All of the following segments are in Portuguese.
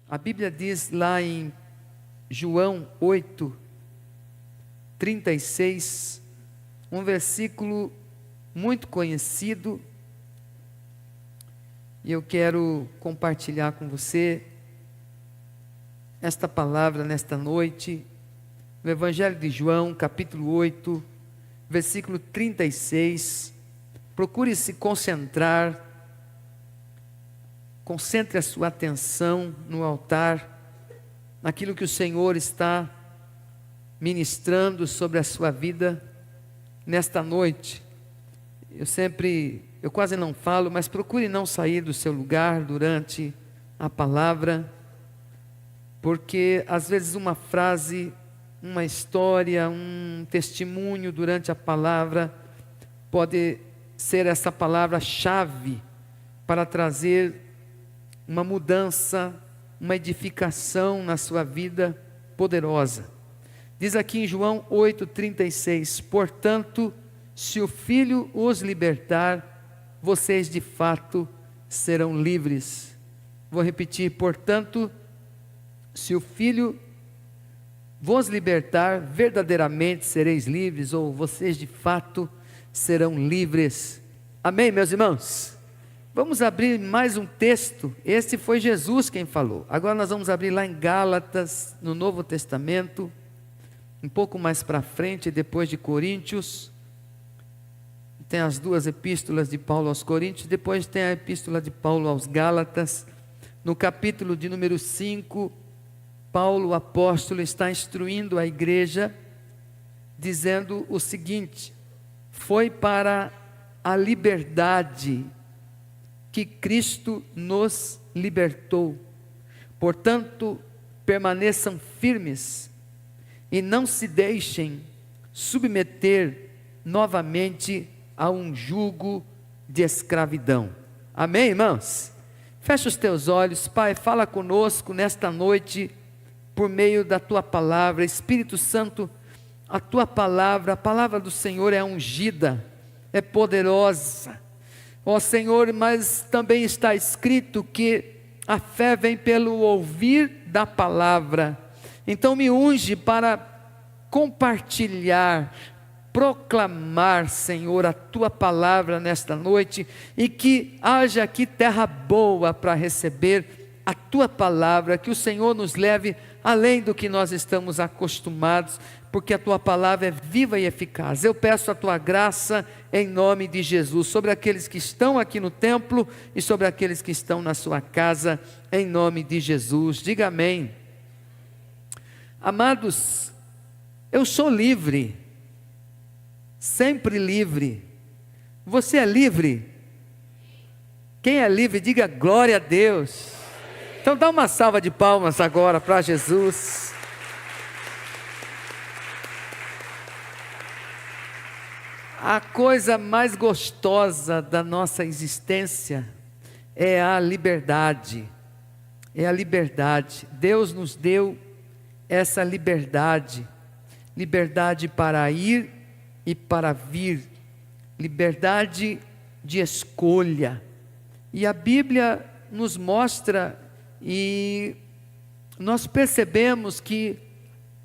A Bíblia diz lá em João 8:36, um versículo muito conhecido, e eu quero compartilhar com você esta palavra nesta noite, no Evangelho de João, capítulo 8, versículo 36. Procure se concentrar, concentre a sua atenção no altar, naquilo que o Senhor está ministrando sobre a sua vida nesta noite. Eu quase não falo, mas procure não sair do seu lugar durante a palavra, porque às vezes uma frase, uma história, um testemunho durante a palavra pode ser essa palavra-chave para trazer uma mudança, uma edificação na sua vida poderosa. Diz aqui em João 8:36, portanto, se o Filho os libertar, vocês de fato serão livres. Vou repetir, portanto, se o Filho vos libertar, verdadeiramente sereis livres, ou vocês de fato serão livres. Amém, meus irmãos? Vamos abrir mais um texto. Esse foi Jesus quem falou. Agora nós vamos abrir lá em Gálatas, no Novo Testamento, um pouco mais para frente, depois de Coríntios. Tem as duas epístolas de Paulo aos Coríntios, depois tem a epístola de Paulo aos Gálatas. No capítulo de número 5, Paulo, o apóstolo, está instruindo a igreja, dizendo o seguinte: foi para a liberdade que Cristo nos libertou. Portanto, permaneçam firmes e não se deixem submeter novamente a um jugo de escravidão. Amém, irmãos? Fecha os teus olhos. Pai, fala conosco nesta noite por meio da tua palavra. Espírito Santo, a tua palavra, a palavra do Senhor é ungida, é poderosa. Ó Senhor, mas também está escrito que a fé vem pelo ouvir da palavra. Então me unge para compartilhar, proclamar, Senhor, a tua palavra nesta noite, e que haja aqui terra boa para receber a tua palavra, que o Senhor nos leve além do que nós estamos acostumados, porque a tua palavra é viva e eficaz. Eu peço a tua graça em nome de Jesus, sobre aqueles que estão aqui no templo e sobre aqueles que estão na sua casa, em nome de Jesus. Diga amém. Amados, eu sou livre, sempre livre. Você é livre? Quem é livre, diga glória a Deus. Então dá uma salva de palmas agora para Jesus. A coisa mais gostosa da nossa existência é a liberdade. É a liberdade. Deus nos deu essa liberdade. Liberdade para ir e para vir. Liberdade de escolha. E a Bíblia nos mostra, e nós percebemos que,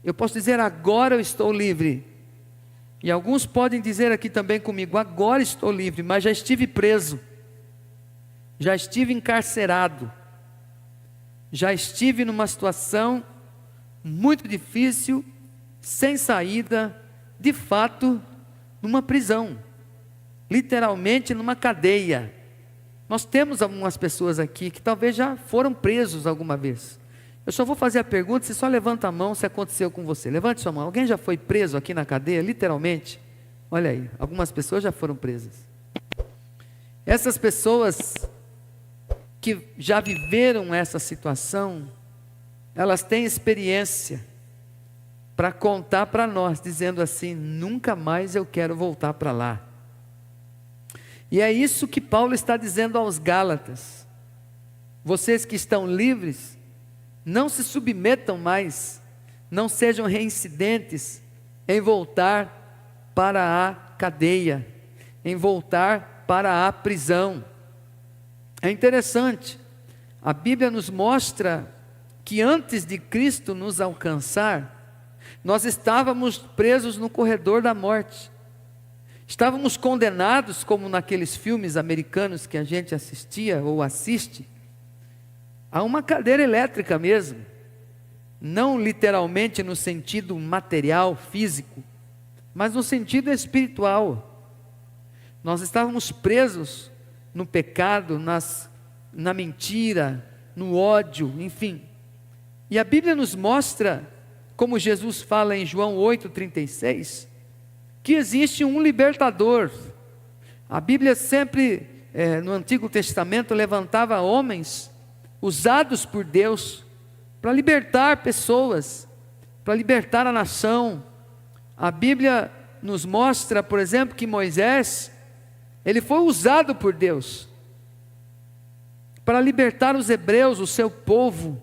eu posso dizer, agora eu estou livre. E alguns podem dizer aqui também comigo, agora estou livre, mas já estive preso, já estive encarcerado, já estive numa situação muito difícil, sem saída, de fato, numa prisão, literalmente numa cadeia. Nós temos algumas pessoas aqui que talvez já foram presos alguma vez. Eu só vou fazer a pergunta, você só levanta a mão se aconteceu com você. Levante sua mão. Alguém já foi preso aqui na cadeia, literalmente? Olha aí, algumas pessoas já foram presas. Essas pessoas que já viveram essa situação, elas têm experiência para contar para nós, dizendo assim: nunca mais eu quero voltar para lá. E é isso que Paulo está dizendo aos Gálatas: vocês que estão livres, não se submetam mais, não sejam reincidentes em voltar para a cadeia, em voltar para a prisão. É interessante, a Bíblia nos mostra que antes de Cristo nos alcançar, nós estávamos presos no corredor da morte. Estávamos condenados, como naqueles filmes americanos que a gente assistia ou assiste, a uma cadeira elétrica mesmo. Não literalmente no sentido material, físico, mas no sentido espiritual. Nós estávamos presos no pecado, na mentira, no ódio, enfim. E a Bíblia nos mostra, como Jesus fala em João 8,36, que existe um libertador. A Bíblia sempre, no Antigo Testamento, levantava homens usados por Deus para libertar pessoas, para libertar a nação. A Bíblia nos mostra, por exemplo, que Moisés, ele foi usado por Deus para libertar os hebreus, o seu povo,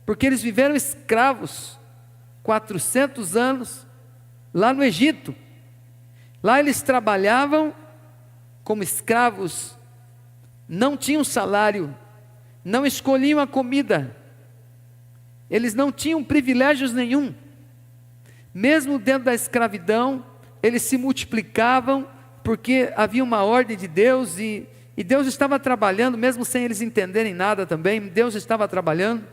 porque eles viveram escravos 400 anos lá no Egito. Lá eles trabalhavam como escravos, não tinham salário, não escolhiam a comida, eles não tinham privilégios nenhum. Mesmo dentro da escravidão, eles se multiplicavam, porque havia uma ordem de Deus, e Deus estava trabalhando, mesmo sem eles entenderem nada também, Deus estava trabalhando.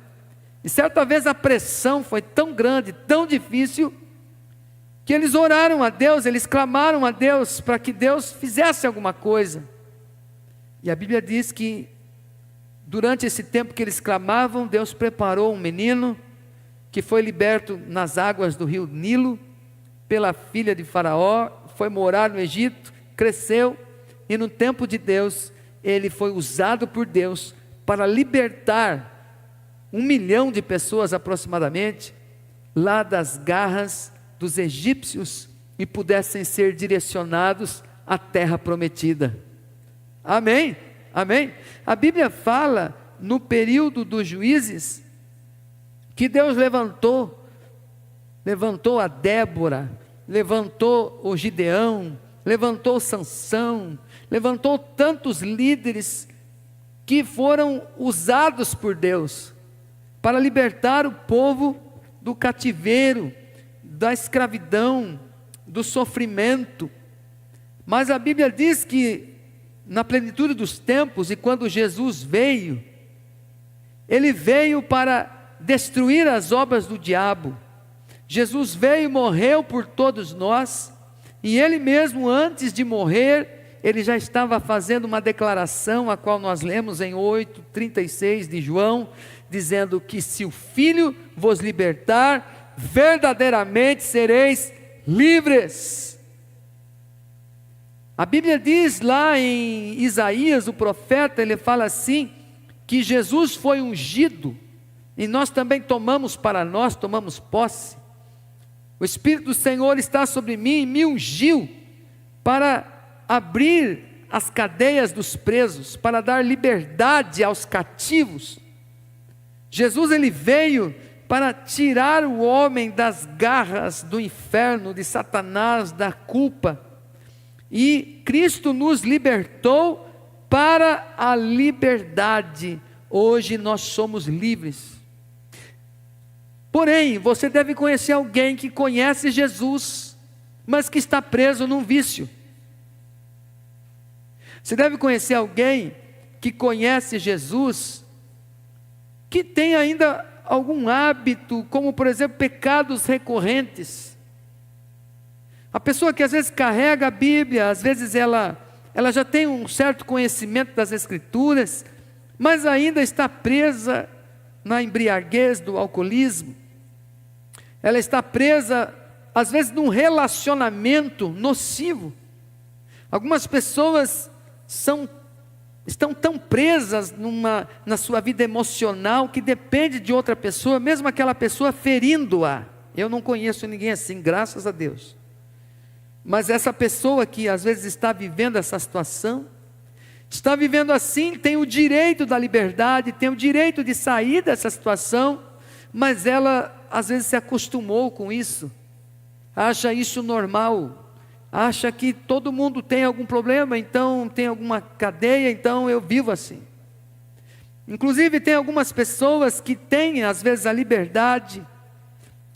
E certa vez a pressão foi tão grande, tão difícil, que eles oraram a Deus, eles clamaram a Deus, para que Deus fizesse alguma coisa. E a Bíblia diz que, durante esse tempo que eles clamavam, Deus preparou um menino, que foi liberto nas águas do rio Nilo, pela filha de Faraó, foi morar no Egito, cresceu, e no tempo de Deus, ele foi usado por Deus, para libertar 1 milhão de pessoas aproximadamente, lá das garras dos egípcios, e pudessem ser direcionados à terra prometida. Amém? Amém? A Bíblia fala, no período dos juízes, que Deus levantou a Débora, levantou o Gideão, levantou Sansão, levantou tantos líderes que foram usados por Deus para libertar o povo do cativeiro, da escravidão, do sofrimento. Mas a Bíblia diz que na plenitude dos tempos, e quando Jesus veio, ele veio para destruir as obras do diabo. Jesus veio e morreu por todos nós, e ele mesmo, antes de morrer, ele já estava fazendo uma declaração, a qual nós lemos em 8,36 de João, dizendo que se o Filho vos libertar, verdadeiramente sereis livres. A Bíblia diz lá em Isaías, o profeta, ele fala assim, que Jesus foi ungido, e nós também tomamos para nós, tomamos posse. O Espírito do Senhor está sobre mim e me ungiu para abrir as cadeias dos presos, para dar liberdade aos cativos. Jesus, ele veio para tirar o homem das garras do inferno, de Satanás, da culpa. E Cristo nos libertou para a liberdade. Hoje nós somos livres. Porém, você deve conhecer alguém que conhece Jesus, mas que está preso num vício. Você deve conhecer alguém que conhece Jesus, que tem ainda algum hábito, como por exemplo, pecados recorrentes. A pessoa que às vezes carrega a Bíblia, às vezes ela já tem um certo conhecimento das Escrituras, mas ainda está presa na embriaguez do alcoolismo. Ela está presa, às vezes, num relacionamento nocivo. Algumas pessoas estão tão presas na sua vida emocional, que depende de outra pessoa, mesmo aquela pessoa ferindo-a. Eu não conheço ninguém assim, graças a Deus. Mas essa pessoa que às vezes está vivendo essa situação, está vivendo assim, tem o direito da liberdade, tem o direito de sair dessa situação, mas ela às vezes se acostumou com isso, acha isso normal, acha que todo mundo tem algum problema, então tem alguma cadeia, então eu vivo assim. Inclusive tem algumas pessoas que têm às vezes a liberdade,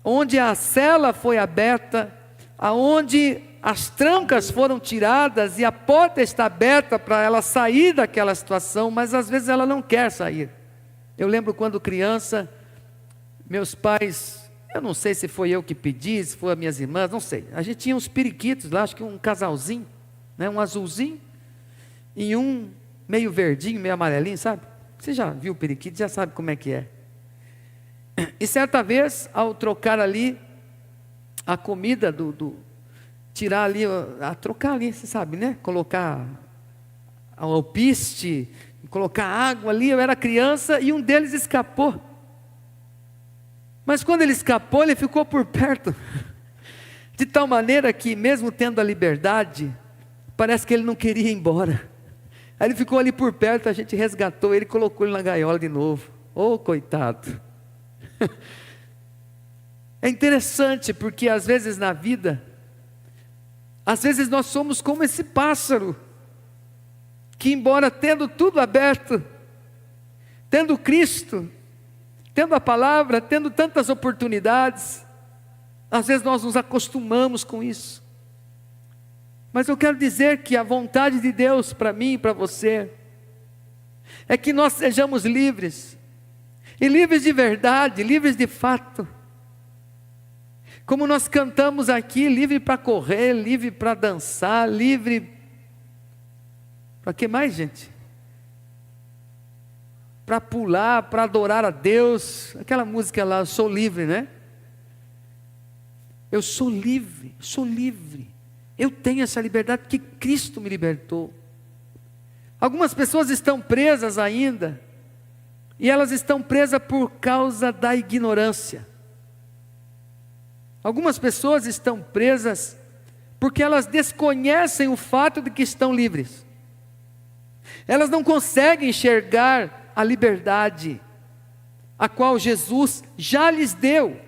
onde a cela foi aberta, aonde as trancas foram tiradas e a porta está aberta para ela sair daquela situação, mas às vezes ela não quer sair. Eu lembro quando criança, meus pais, eu não sei se foi eu que pedi, se foi as minhas irmãs, não sei. A gente tinha uns periquitos lá, acho que um casalzinho, né, um azulzinho e um meio verdinho, meio amarelinho, sabe? Você já viu o periquito, já sabe como é que é. E certa vez, ao trocar ali a comida tirar ali, trocar ali, você sabe, né? Colocar ao alpiste, colocar água ali, eu era criança e um deles escapou. Mas quando ele escapou, ele ficou por perto, de tal maneira que mesmo tendo a liberdade, parece que ele não queria ir embora. Aí ele ficou ali por perto, a gente resgatou ele e colocou ele na gaiola de novo. Oh, coitado. É interessante porque às vezes na vida, às vezes nós somos como esse pássaro, que embora tendo tudo aberto, tendo Cristo, tendo a palavra, tendo tantas oportunidades, às vezes nós nos acostumamos com isso. Mas eu quero dizer que a vontade de Deus para mim e para você, é que nós sejamos livres, e livres de verdade, livres de fato. Como nós cantamos aqui, livre para correr, livre para dançar, livre... Para que mais, gente? Para pular, para adorar a Deus. Aquela música lá, eu sou livre, né? Eu sou livre, sou livre. Eu tenho essa liberdade porque Cristo me libertou. Algumas pessoas estão presas ainda, e elas estão presas por causa da ignorância. Algumas pessoas estão presas porque elas desconhecem o fato de que estão livres. Elas não conseguem enxergar a liberdade a qual Jesus já lhes deu.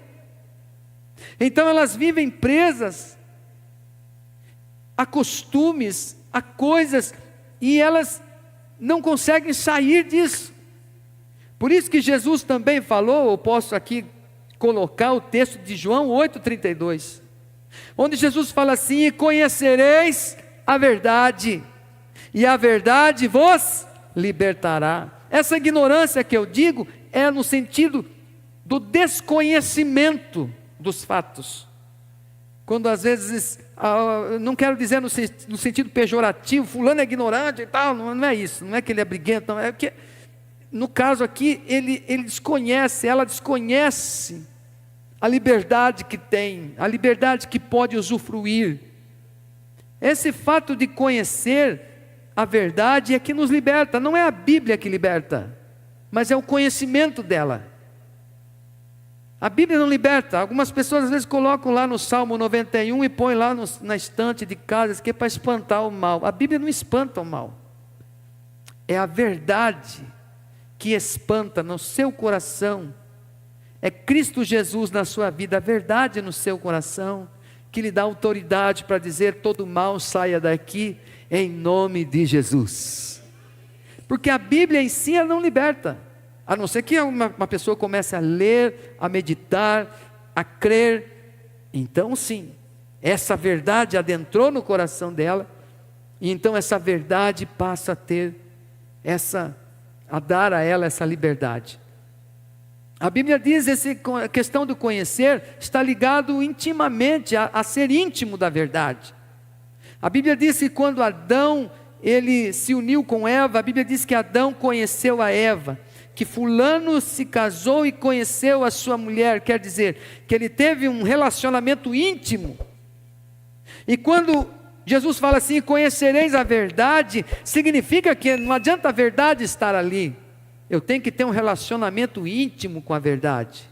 Então elas vivem presas a costumes, a coisas, e elas não conseguem sair disso. Por isso que Jesus também falou, eu posso aqui colocar o texto de João 8,32, onde Jesus fala assim: e conhecereis a verdade, e a verdade vos libertará. Essa ignorância que eu digo é no sentido do desconhecimento dos fatos. Quando às vezes, não quero dizer no sentido pejorativo, fulano é ignorante e tal, não é isso, não é que ele é briguento, não, é que no caso aqui ele desconhece, ela desconhece a liberdade que tem, a liberdade que pode usufruir. Esse fato de conhecer a verdade é que nos liberta. Não é a Bíblia que liberta, mas é o conhecimento dela. A Bíblia não liberta. Algumas pessoas às vezes colocam lá no Salmo 91 e põem lá na estante de casa, que é para espantar o mal. A Bíblia não espanta o mal. É a verdade que espanta no seu coração. É Cristo Jesus na sua vida, a verdade no seu coração, que lhe dá autoridade para dizer: todo mal saia daqui, em nome de Jesus. Porque a Bíblia em si ela não liberta, a não ser que uma pessoa comece a ler, a meditar, a crer. Então sim, essa verdade adentrou no coração dela, e então essa verdade passa a ter a dar a ela essa liberdade. A Bíblia diz que a questão do conhecer está ligado intimamente a ser íntimo da verdade. A Bíblia diz que quando Adão ele se uniu com Eva, a Bíblia diz que Adão conheceu a Eva, que fulano se casou e conheceu a sua mulher, quer dizer, que ele teve um relacionamento íntimo. E quando Jesus fala assim: conhecereis a verdade, significa que não adianta a verdade estar ali, eu tenho que ter um relacionamento íntimo com a verdade.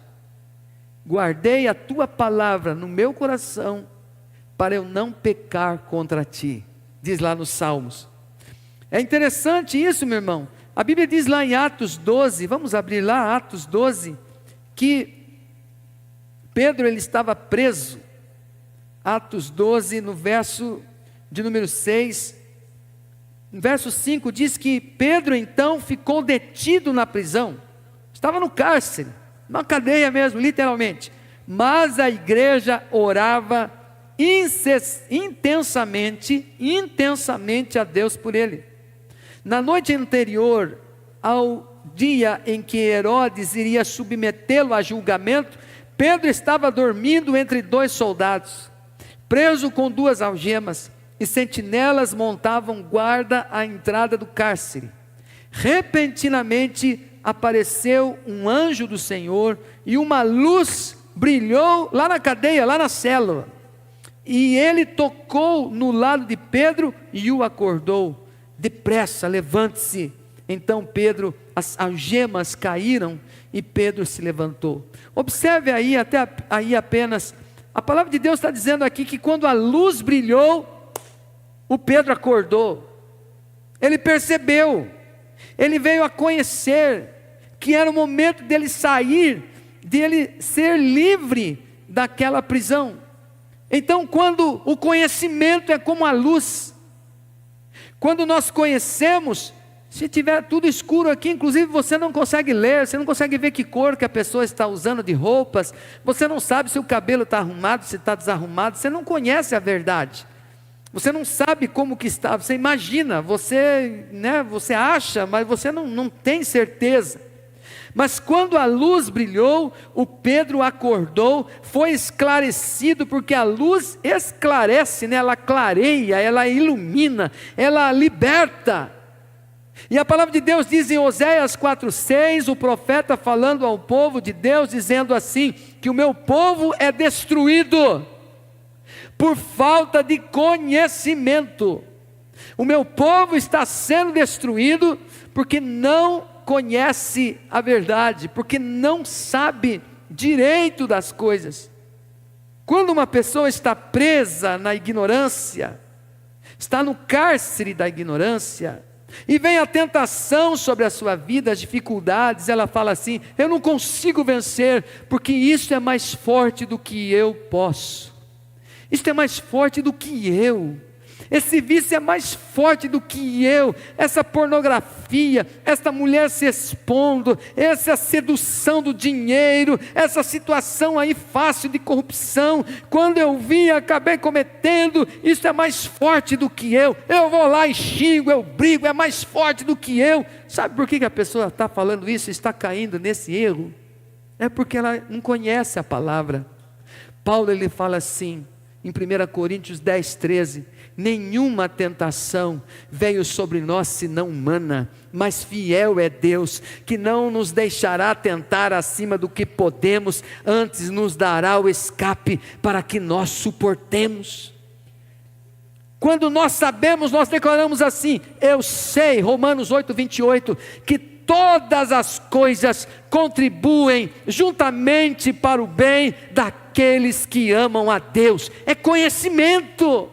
Guardei a tua palavra no meu coração, para eu não pecar contra ti, diz lá nos Salmos. É interessante isso, meu irmão. A Bíblia diz lá em Atos 12, vamos abrir lá Atos 12, que Pedro ele estava preso. Atos 12, no verso de número 6, verso 5 diz que Pedro então ficou detido na prisão, estava no cárcere, na cadeia mesmo, literalmente, mas a igreja orava intensamente a Deus por ele. Na noite anterior ao dia em que Herodes iria submetê-lo a julgamento, Pedro estava dormindo entre 2 soldados, preso com 2 algemas, e sentinelas montavam guarda à entrada do cárcere. Repentinamente apareceu um anjo do Senhor, e uma luz brilhou lá na cadeia, lá na célula, e ele tocou no lado de Pedro e o acordou. Depressa, levante-se. Então Pedro, as algemas caíram e Pedro se levantou. Observe aí, até aí apenas, a palavra de Deus está dizendo aqui que quando a luz brilhou, o Pedro acordou, ele percebeu, ele veio a conhecer que era o momento dele sair, dele ser livre daquela prisão. Então, quando o conhecimento é como a luz, quando nós conhecemos, se tiver tudo escuro aqui, inclusive você não consegue ler, você não consegue ver que cor que a pessoa está usando de roupas, você não sabe se o cabelo está arrumado, se está desarrumado, você não conhece a verdade. Você não sabe como que está, você imagina, você acha, mas você não tem certeza. Mas quando a luz brilhou, o Pedro acordou, foi esclarecido, porque a luz esclarece, ela clareia, ela ilumina, ela liberta. E a palavra de Deus diz em Oséias 4,6, o profeta falando ao povo de Deus, dizendo assim, que o meu povo é destruído por falta de conhecimento. O meu povo está sendo destruído porque não conhece a verdade, porque não sabe direito das coisas. Quando uma pessoa está presa na ignorância, está no cárcere da ignorância, e vem a tentação sobre a sua vida, as dificuldades, ela fala assim, eu não consigo vencer, porque isso é mais forte do que eu posso. Isso é mais forte do que eu. Esse vício é mais forte do que eu. Essa pornografia, essa mulher se expondo, essa sedução do dinheiro, essa situação aí fácil de corrupção. Quando eu vi, acabei cometendo. Isso é mais forte do que eu. Eu vou lá e xingo, eu brigo, é mais forte do que eu. Sabe por que a pessoa está falando isso, está caindo nesse erro? É porque ela não conhece a palavra. Paulo ele fala assim, em 1 Coríntios 10:13, nenhuma tentação veio sobre nós senão humana, mas fiel é Deus, que não nos deixará tentar acima do que podemos, antes nos dará o escape para que nós suportemos. Quando nós sabemos, nós declaramos assim, eu sei, Romanos 8:28, que todas as coisas contribuem juntamente para o bem daqueles que amam a Deus. É conhecimento.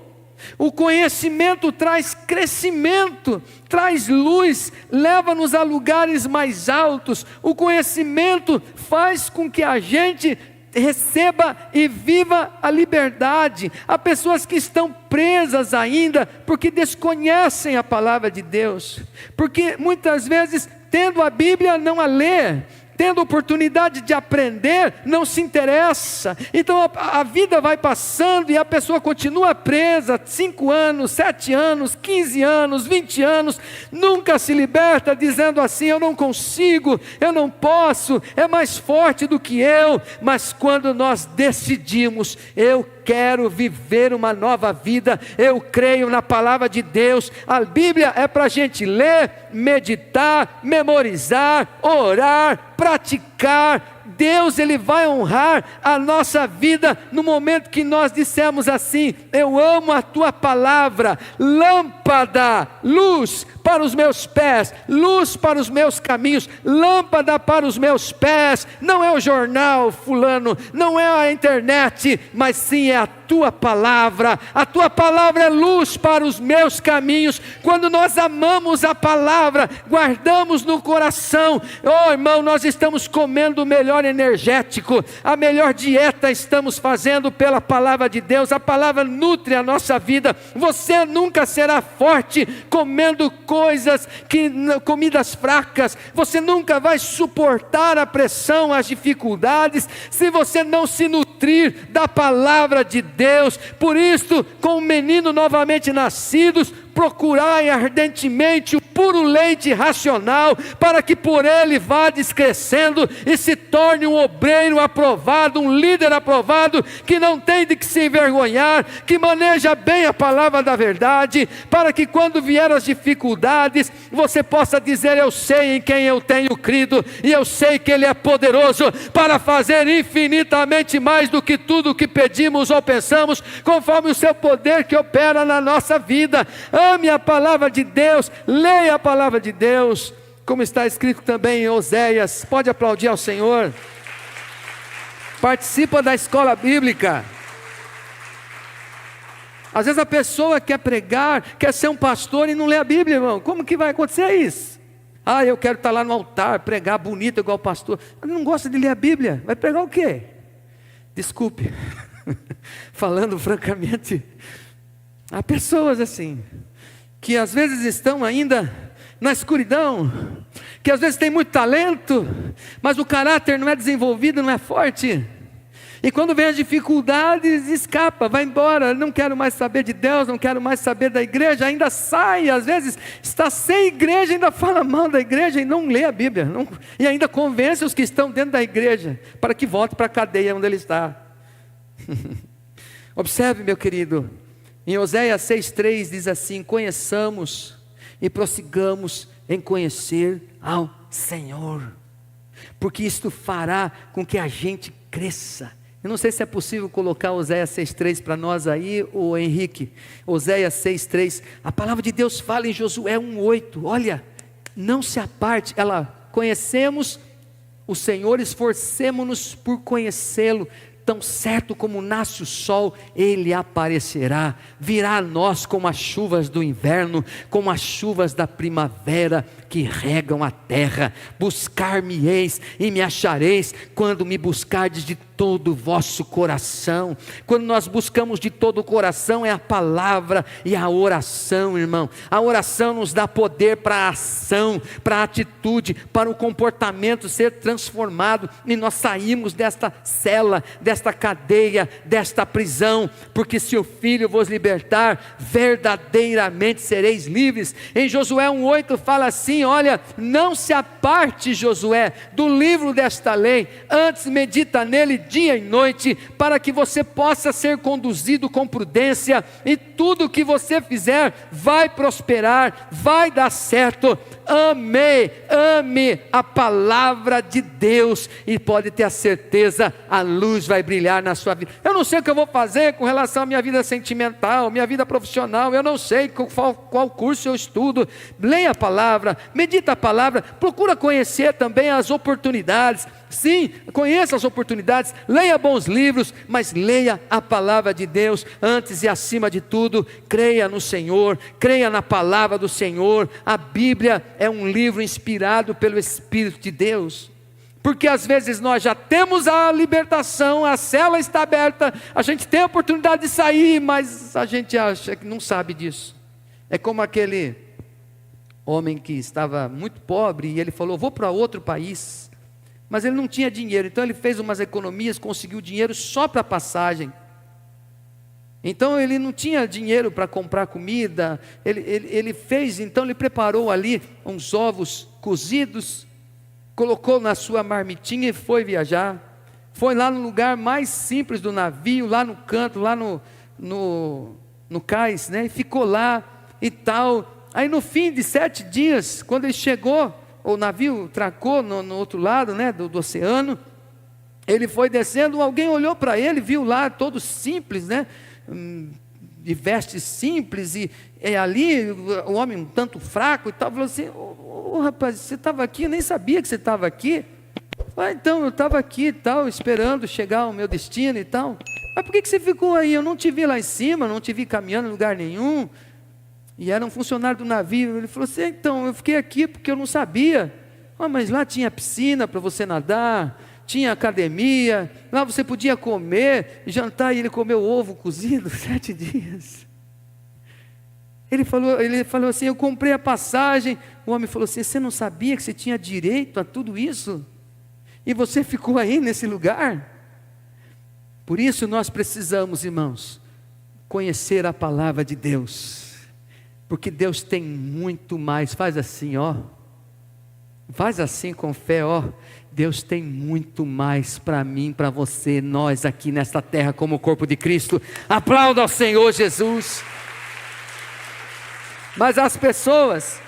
O conhecimento traz crescimento, traz luz, leva-nos a lugares mais altos. O conhecimento faz com que a gente receba e viva a liberdade. Há pessoas que estão presas ainda porque desconhecem a palavra de Deus, porque muitas vezes tendo a Bíblia não a lê, tendo oportunidade de aprender, não se interessa. Então a vida vai passando e a pessoa continua presa, 5 anos, 7 anos, 15 anos, 20 anos, nunca se liberta, dizendo assim, eu não consigo, eu não posso, é mais forte do que eu. Mas quando nós decidimos, eu quero viver uma nova vida, eu creio na palavra de Deus. A Bíblia é para a gente ler, meditar, memorizar, orar, praticar. Deus ele vai honrar a nossa vida no momento que nós dissemos assim, eu amo a tua palavra, lâmpada, luz para os meus pés, luz para os meus caminhos, lâmpada para os meus pés. Não é o jornal fulano, não é a internet, mas sim é a tua palavra. A tua palavra é luz para os meus caminhos. Quando nós amamos a palavra, guardamos no coração, oh irmão, nós estamos comendo o melhor energético, a melhor dieta estamos fazendo pela palavra de Deus. A palavra nutre a nossa vida. Você nunca será forte comendo comidas fracas. Você nunca vai suportar a pressão, as dificuldades, se você não se nutrir da palavra de Deus. Por isso, com o menino novamente nascidos, procurai ardentemente o puro leite racional, para que por ele vá descrescendo e se torne um obreiro aprovado, um líder aprovado, que não tem de que se envergonhar, que maneja bem a palavra da verdade, para que quando vier as dificuldades, você possa dizer: eu sei em quem eu tenho crido, e eu sei que ele é poderoso para fazer infinitamente mais do que tudo o que pedimos ou pensamos, conforme o seu poder que opera na nossa vida. Ame a palavra de Deus, leia a palavra de Deus, como está escrito também em Oséias. Pode aplaudir ao Senhor. Participa da escola bíblica. Às vezes a pessoa quer pregar, quer ser um pastor e não lê a Bíblia, irmão. Como que vai acontecer isso? Eu quero estar lá no altar, pregar bonito igual pastor. Mas não gosta de ler a Bíblia, vai pregar o quê? Desculpe, falando francamente, há pessoas assim, que às vezes estão ainda na escuridão, que às vezes tem muito talento, mas o caráter não é desenvolvido, não é forte, e quando vem as dificuldades, escapa, vai embora. Não quero mais saber de Deus, não quero mais saber da igreja. Ainda sai, às vezes está sem igreja, ainda fala mal da igreja e não lê a Bíblia, e ainda convence os que estão dentro da igreja para que volte para a cadeia onde ele está. Observe, meu querido, em Oséias 6,3 diz assim: conheçamos e prossigamos em conhecer ao Senhor, porque isto fará com que a gente cresça. Eu não sei se é possível colocar Oséias 6,3 para nós aí, o Henrique. Oséias 6,3, a palavra de Deus fala em Josué 1,8, olha, não se aparte, conhecemos o Senhor, esforcemo-nos por conhecê-lo. Tão certo como nasce o sol, ele aparecerá, virá a nós como as chuvas do inverno, como as chuvas da primavera que regam a terra. Buscar-me-eis e me achareis, quando me buscardes de todo o vosso coração. Quando nós buscamos de todo o coração, é a palavra e a oração, irmão. A oração nos dá poder para a ação, para a atitude, para o comportamento ser transformado, e nós saímos desta cela, desta cadeia, desta prisão, porque se o Filho vos libertar, verdadeiramente sereis livres. Em Josué 1,8 fala assim: olha, não se aparte, Josué, do livro desta lei, antes medita nele dia e noite, para que você possa ser conduzido com prudência, e tudo o que você fizer vai prosperar, vai dar certo. Ame a palavra de Deus, e pode ter a certeza, a luz vai brilhar na sua vida. Eu não sei o que eu vou fazer com relação à minha vida sentimental, minha vida profissional, eu não sei qual curso eu estudo. Leia a palavra, medita a palavra, procura conhecer também as oportunidades. Sim, conheça as oportunidades, leia bons livros, mas leia a palavra de Deus. Antes e acima de tudo, creia no Senhor, creia na palavra do Senhor. A Bíblia é um livro inspirado pelo Espírito de Deus, porque às vezes nós já temos a libertação, a cela está aberta, a gente tem a oportunidade de sair, mas a gente acha que não sabe disso. É como aquele homem que estava muito pobre, e ele falou: vou para outro país. Mas ele não tinha dinheiro, então ele fez umas economias, conseguiu dinheiro só para a passagem. Então ele não tinha dinheiro para comprar comida, ele preparou ali uns ovos cozidos, colocou na sua marmitinha e foi viajar. Foi lá no lugar mais simples do navio, lá no canto, lá no cais, né? E ficou lá e tal. Aí no fim de 7 dias, quando ele chegou, o navio tracou no outro lado, né, do oceano, ele foi descendo, alguém olhou para ele, viu lá, todo simples, né, de vestes simples, e ali, o homem um tanto fraco e tal, falou assim: rapaz, você estava aqui, eu nem sabia que você estava aqui. Então, eu estava aqui e tal, esperando chegar ao meu destino e tal. Mas por que você ficou aí? Eu não te vi lá em cima, não te vi caminhando em lugar nenhum. E era um funcionário do navio. Ele falou assim: então, eu fiquei aqui porque eu não sabia. Mas lá tinha piscina para você nadar, tinha academia, lá você podia comer, jantar, e ele comeu ovo cozido 7 dias. Ele falou assim: eu comprei a passagem. O homem falou assim: você não sabia que você tinha direito a tudo isso? E você ficou aí nesse lugar? Por isso nós precisamos, irmãos, conhecer a palavra de Deus. Porque Deus tem muito mais. Faz assim, ó. Faz assim com fé, ó. Deus tem muito mais para mim, para você, nós aqui nesta terra como corpo de Cristo. Aplauda ao Senhor Jesus. Mas as pessoas,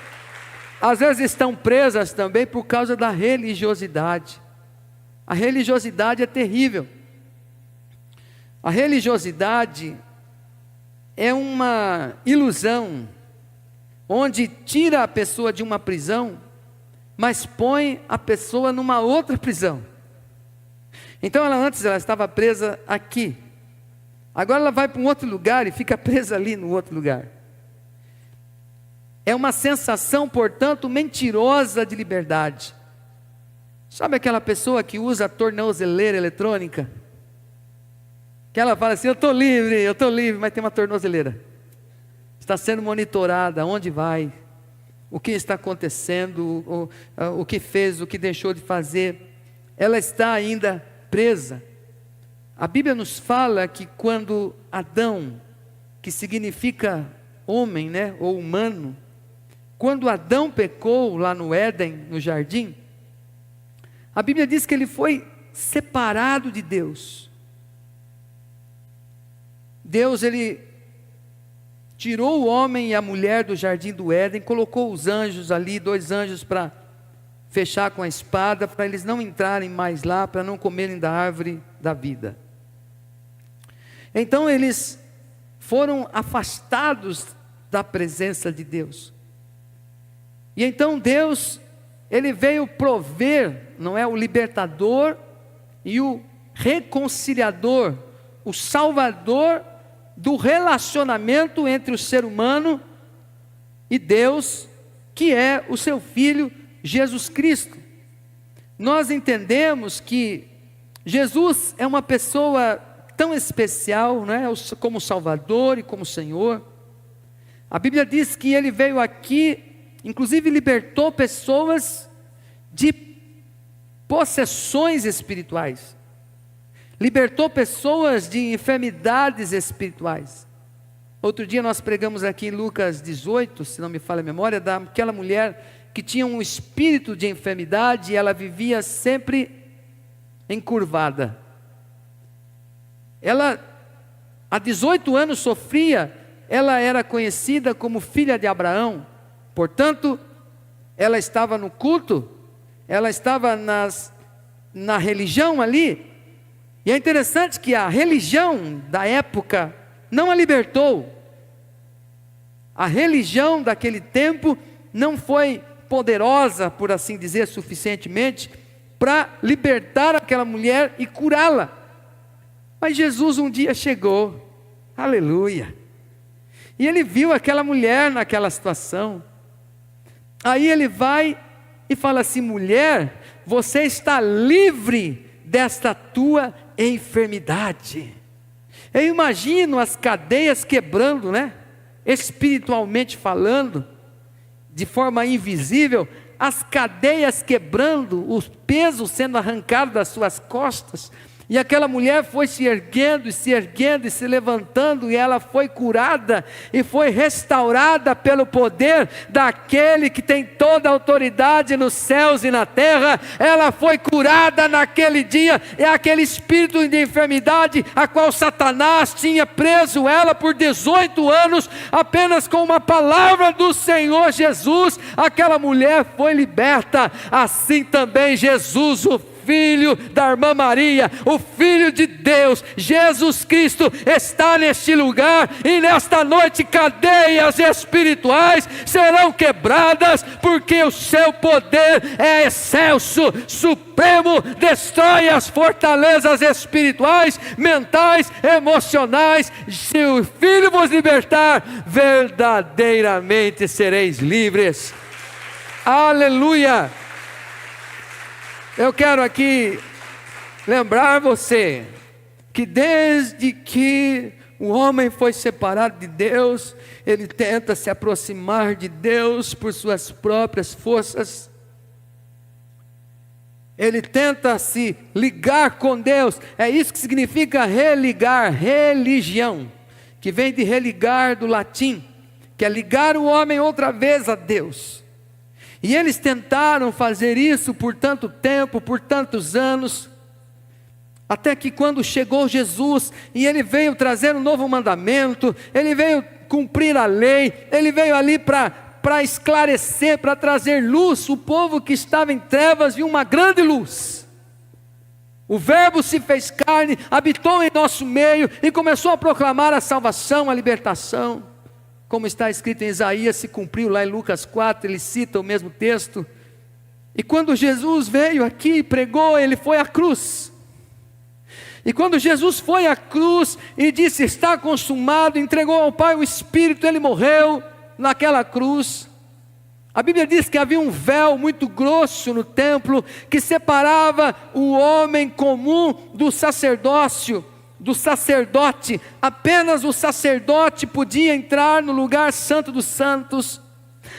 às vezes estão presas também por causa da religiosidade. A religiosidade é terrível. A religiosidade é uma ilusão, onde tira a pessoa de uma prisão, mas põe a pessoa numa outra prisão. Então antes ela estava presa aqui, agora ela vai para um outro lugar e fica presa ali no outro lugar. É uma sensação, portanto, mentirosa de liberdade. Sabe aquela pessoa que usa a tornozeleira eletrônica? Que ela fala assim: eu estou livre, mas tem uma tornozeleira. Está sendo monitorada, onde vai, o que está acontecendo, o que fez, o que deixou de fazer. Ela está ainda presa. A Bíblia nos fala que quando Adão, que significa homem, né, ou humano, quando Adão pecou lá no Éden, no jardim, a Bíblia diz que ele foi separado de Deus. Deus, ele tirou o homem e a mulher do jardim do Éden, colocou os anjos ali, 2 anjos para fechar com a espada, para eles não entrarem mais lá, para não comerem da árvore da vida. Então eles foram afastados da presença de Deus. E então Deus, ele veio prover, não é, o libertador e o reconciliador, o salvador do relacionamento entre o ser humano e Deus, que é o seu Filho Jesus Cristo. Nós entendemos que Jesus é uma pessoa tão especial, não é, como Salvador e como Senhor. A Bíblia diz que ele veio aqui, inclusive libertou pessoas de possessões espirituais, libertou pessoas de enfermidades espirituais. Outro dia nós pregamos aqui em Lucas 18, se não me falha a memória, daquela mulher que tinha um espírito de enfermidade e ela vivia sempre encurvada. Ela, há 18 anos sofria, ela era conhecida como filha de Abraão, portanto, ela estava no culto, ela estava na religião ali, e é interessante que a religião da época não a libertou. A religião daquele tempo não foi poderosa, por assim dizer, suficientemente para libertar aquela mulher e curá-la. Mas Jesus um dia chegou, aleluia, e ele viu aquela mulher naquela situação. Aí ele vai e fala assim: mulher, você está livre desta tua enfermidade. Eu imagino as cadeias quebrando, né? Espiritualmente falando, de forma invisível, as cadeias quebrando, os pesos sendo arrancados das suas costas, e aquela mulher foi se erguendo e se levantando, e ela foi curada e foi restaurada pelo poder daquele que tem toda a autoridade nos céus e na terra. Ela foi curada naquele dia, e aquele espírito de enfermidade a qual Satanás tinha preso ela por 18 anos, apenas com uma palavra do Senhor Jesus, aquela mulher foi liberta. Assim também Jesus, o filho da irmã Maria, o Filho de Deus, Jesus Cristo, está neste lugar, e nesta noite cadeias espirituais serão quebradas, porque o seu poder é excelso, supremo, destrói as fortalezas espirituais, mentais, emocionais. Se o Filho vos libertar, verdadeiramente sereis livres. Aleluia! Eu quero aqui lembrar você que desde que o homem foi separado de Deus, ele tenta se aproximar de Deus por suas próprias forças. Ele tenta se ligar com Deus. É isso que significa religar, religião, que vem de religar do latim, que é ligar o homem outra vez a Deus. E eles tentaram fazer isso por tanto tempo, por tantos anos, até que quando chegou Jesus, e ele veio trazer um novo mandamento, ele veio cumprir a lei, ele veio ali para esclarecer, para trazer luz. O povo que estava em trevas viu uma grande luz. O Verbo se fez carne, habitou em nosso meio e começou a proclamar a salvação, a libertação. Como está escrito em Isaías, se cumpriu lá em Lucas 4, ele cita o mesmo texto. E quando Jesus veio aqui e pregou, ele foi à cruz. E quando Jesus foi à cruz e disse, está consumado, entregou ao Pai o Espírito, ele morreu naquela cruz. A Bíblia diz que havia um véu muito grosso no templo, que separava o homem comum do sacerdócio, do sacerdote. Apenas o sacerdote podia entrar no lugar santo dos santos.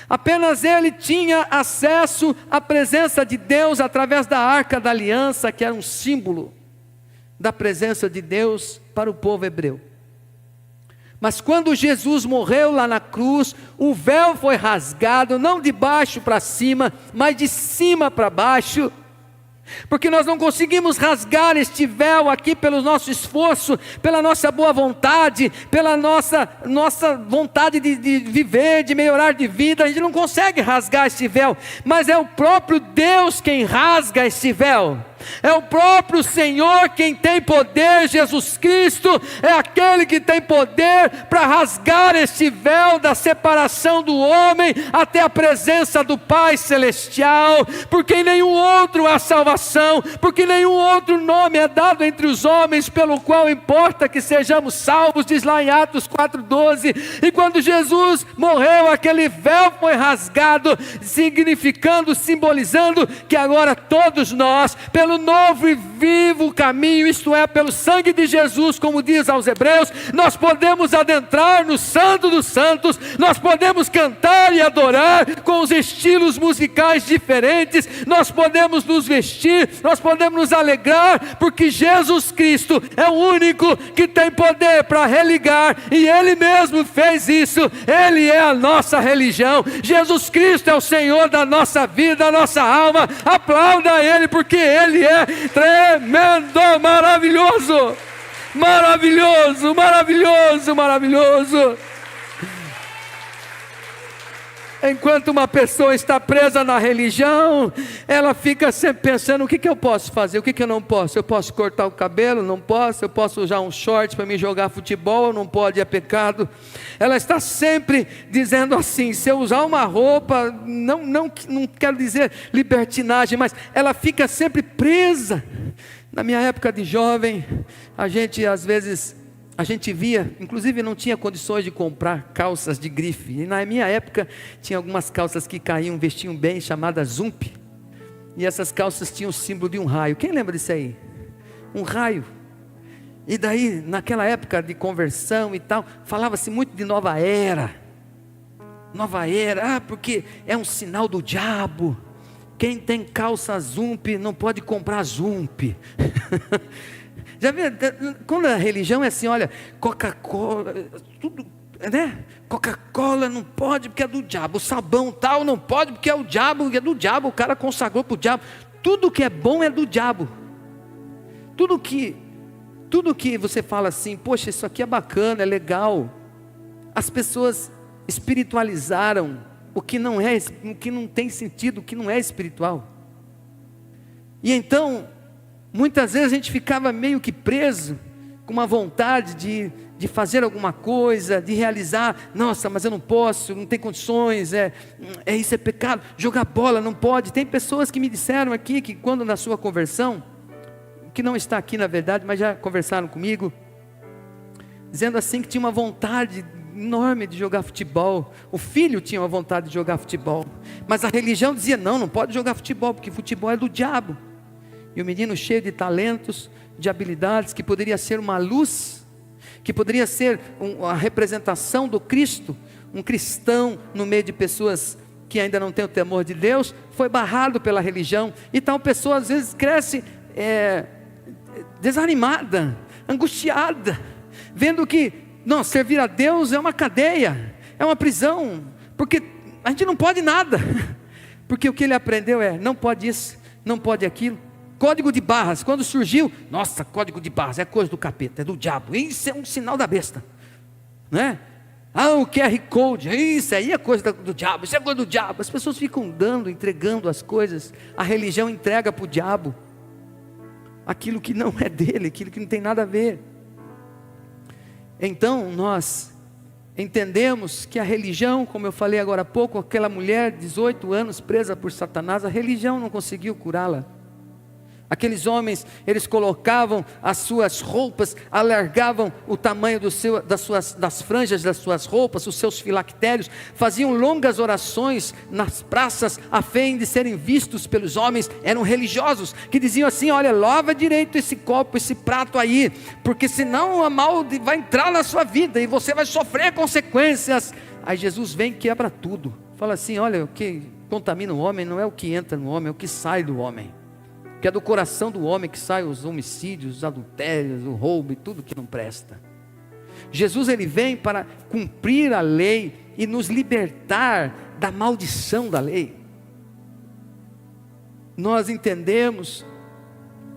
Apenas ele tinha acesso à presença de Deus através da arca da aliança, que era um símbolo da presença de Deus para o povo hebreu. Mas quando Jesus morreu lá na cruz, o véu foi rasgado, não de baixo para cima, mas de cima para baixo. Porque nós não conseguimos rasgar este véu aqui pelo nosso esforço, pela nossa boa vontade, pela nossa vontade de viver, de melhorar de vida. A gente não consegue rasgar este véu, mas é o próprio Deus quem rasga este véu. É o próprio Senhor quem tem poder. Jesus Cristo é aquele que tem poder para rasgar este véu da separação do homem até a presença do Pai Celestial, porque em nenhum outro há salvação, porque nenhum outro nome é dado entre os homens pelo qual importa que sejamos salvos, diz lá em Atos 4,12. E quando Jesus morreu, aquele véu foi rasgado, significando, simbolizando que agora todos nós, pelo novo e vivo caminho, isto é, pelo sangue de Jesus, como diz aos Hebreus, nós podemos adentrar no Santo dos Santos, nós podemos cantar e adorar com os estilos musicais diferentes, nós podemos nos vestir, nós podemos nos alegrar, porque Jesus Cristo é o único que tem poder para religar, e Ele mesmo fez isso. Ele é a nossa religião. Jesus Cristo é o Senhor da nossa vida, da nossa alma. Aplauda Ele, porque Ele é tremendo, maravilhoso, maravilhoso, maravilhoso, maravilhoso. Enquanto uma pessoa está presa na religião, ela fica sempre pensando, o que eu posso fazer, o que eu não posso? Eu posso cortar o cabelo? Não posso. Eu posso usar um short para me jogar futebol? Não pode, é pecado. Ela está sempre dizendo assim, se eu usar uma roupa, não quero dizer libertinagem, mas ela fica sempre presa. Na minha época de jovem, a gente via, inclusive não tinha condições de comprar calças de grife, e na minha época tinha algumas calças que caíam, vestiam bem, chamadas Zump, e essas calças tinham o símbolo de um raio. Quem lembra disso aí? Um raio. E daí, naquela época de conversão e tal, falava-se muito de nova era, porque é um sinal do diabo. Quem tem calça Zump não pode comprar Zump. Já viu, quando a religião é assim, olha, Coca-Cola, tudo, né? Coca-Cola não pode porque é do diabo, o sabão tal não pode porque é o diabo, é do diabo, o cara consagrou para o diabo. Tudo que é bom é do diabo. Tudo que você fala assim, poxa, isso aqui é bacana, é legal. As pessoas espiritualizaram o que não tem sentido, o que não é espiritual. E então Muitas vezes a gente ficava meio que preso, com uma vontade de fazer alguma coisa, de realizar. Nossa, mas eu não posso, não tenho condições, isso é pecado. Jogar bola não pode. Tem pessoas que me disseram aqui, que quando na sua conversão, que não está aqui na verdade, mas já conversaram comigo, dizendo assim que tinha uma vontade enorme de jogar futebol. O filho tinha uma vontade de jogar futebol, mas a religião dizia, não pode jogar futebol, porque futebol é do diabo. E o menino cheio de talentos, de habilidades, que poderia ser uma luz, que poderia ser a representação do Cristo, um cristão no meio de pessoas que ainda não têm o temor de Deus, foi barrado pela religião. E tal pessoa às vezes cresce desanimada, angustiada, vendo que servir a Deus é uma cadeia, é uma prisão, porque a gente não pode nada, porque o que ele aprendeu não pode isso, não pode aquilo. Código de barras, quando surgiu, nossa, código de barras é coisa do capeta, é do diabo, isso é um sinal da besta, né? O QR Code, isso aí é coisa do diabo, isso é coisa do diabo. As pessoas ficam entregando as coisas, a religião entrega para o diabo aquilo que não é dele, aquilo que não tem nada a ver. Então nós entendemos que a religião, como eu falei agora há pouco, aquela mulher, 18 anos presa por Satanás, a religião não conseguiu curá-la. Aqueles homens, eles colocavam as suas roupas, alargavam o tamanho das franjas das suas roupas, os seus filactérios, faziam longas orações nas praças, a fim de serem vistos pelos homens. Eram religiosos, que diziam assim, olha, lava direito esse copo, esse prato aí, porque senão a mal vai entrar na sua vida, e você vai sofrer consequências. Aí Jesus vem e quebra tudo, fala assim, olha, o que contamina o homem não é o que entra no homem, é o que sai do homem. Que é do coração do homem que saem os homicídios, os adultérios, o roubo e tudo que não presta. Jesus, ele vem para cumprir a lei e nos libertar da maldição da lei. Nós entendemos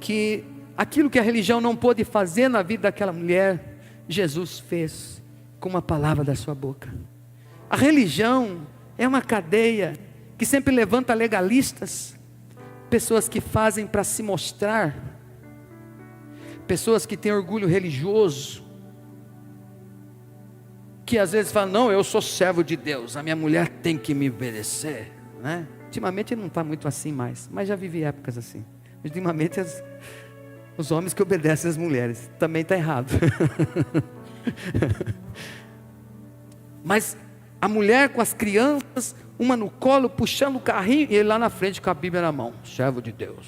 que aquilo que a religião não pôde fazer na vida daquela mulher, Jesus fez com uma palavra da sua boca. A religião é uma cadeia que sempre levanta legalistas, pessoas que fazem para se mostrar, pessoas que têm orgulho religioso, que às vezes falam, não, eu sou servo de Deus, a minha mulher tem que me obedecer, né? Ultimamente não está muito assim mais, mas já vivi épocas assim. Ultimamente os homens que obedecem às mulheres, também está errado. Mas a mulher com as crianças, uma no colo, puxando o carrinho, e ele lá na frente com a Bíblia na mão, servo de Deus,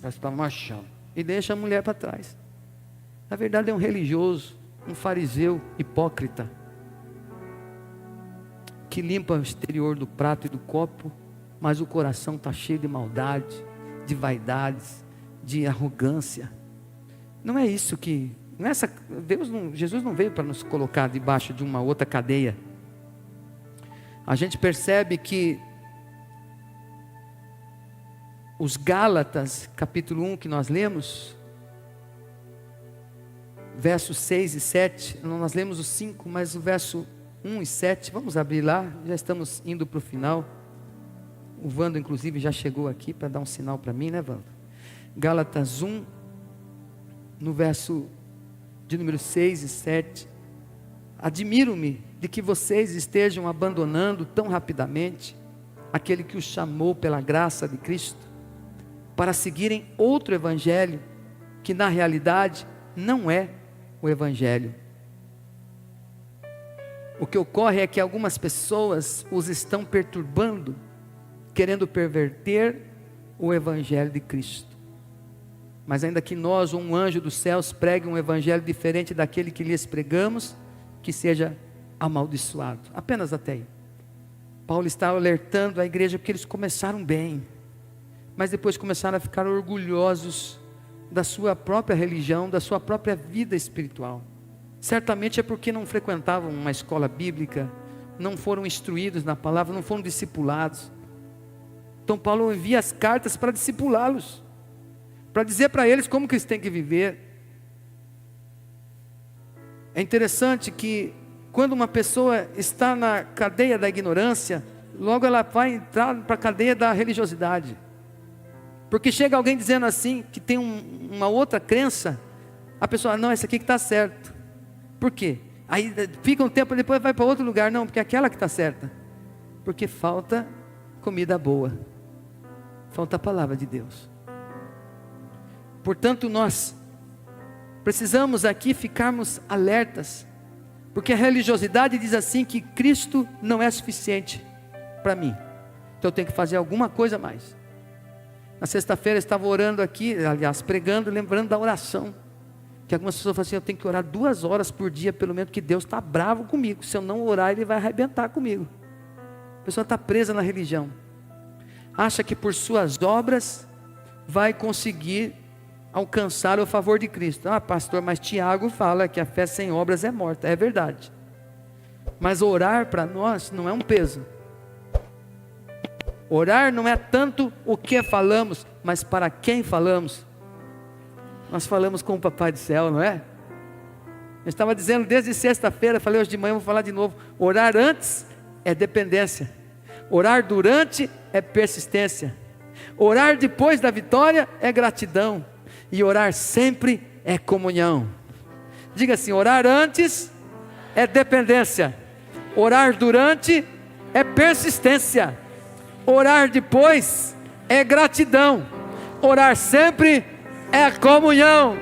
já está marchando, e deixa a mulher para trás. Na verdade é um religioso, um fariseu hipócrita, que limpa o exterior do prato e do copo, mas o coração está cheio de maldade, de vaidades, de arrogância. Não é isso que, Jesus não veio para nos colocar debaixo de uma outra cadeia. A gente percebe que os Gálatas, capítulo 1 que nós lemos, versos 6 e 7, nós lemos o 5, mas o verso 1 e 7, vamos abrir lá, já estamos indo para o final. O Vando inclusive já chegou aqui para dar um sinal para mim, né, Vando? Gálatas 1, no verso de número 6 e 7, admiro-me de que vocês estejam abandonando tão rapidamente aquele que os chamou pela graça de Cristo, para seguirem outro evangelho, que na realidade não é o evangelho. O que ocorre é que algumas pessoas os estão perturbando, querendo perverter o evangelho de Cristo. Mas ainda que nós ou um anjo dos céus pregue um evangelho diferente daquele que lhes pregamos, que seja amaldiçoado. Apenas até aí. Paulo está alertando a igreja porque eles começaram bem, mas depois começaram a ficar orgulhosos da sua própria religião, da sua própria vida espiritual. Certamente é porque não frequentavam uma escola bíblica, não foram instruídos na palavra, não foram discipulados. Então Paulo envia as cartas para discipulá-los, para dizer para eles como que eles têm que viver. É interessante que quando uma pessoa está na cadeia da ignorância, logo ela vai entrar para a cadeia da religiosidade. Porque chega alguém dizendo assim, que tem uma outra crença, a pessoa, não, essa aqui que está certo. Por quê? Aí fica um tempo, depois vai para outro lugar, não, porque é aquela que está certa. Porque falta comida boa, falta a palavra de Deus. Portanto, nós precisamos aqui ficarmos alertas, porque a religiosidade diz assim, que Cristo não é suficiente para mim, então eu tenho que fazer alguma coisa a mais. Na sexta-feira eu estava orando aqui, aliás, pregando, lembrando da oração, que algumas pessoas falam assim, eu tenho que orar 2 horas por dia, pelo menos, que Deus está bravo comigo, se eu não orar Ele vai arrebentar comigo. A pessoa está presa na religião, acha que por suas obras vai conseguir alcançar o favor de Cristo. Ah, pastor, mas Tiago fala que a fé sem obras é morta. É verdade, mas orar para nós não é um peso. Orar não é tanto o que falamos, mas para quem falamos. Nós falamos com o Papai do Céu, não é? Eu estava dizendo desde sexta-feira, falei hoje de manhã, vou falar de novo. Orar antes é dependência, orar durante é persistência, orar depois da vitória é gratidão, e orar sempre é comunhão. Diga assim, orar antes é dependência, orar durante é persistência, orar depois é gratidão, orar sempre é comunhão.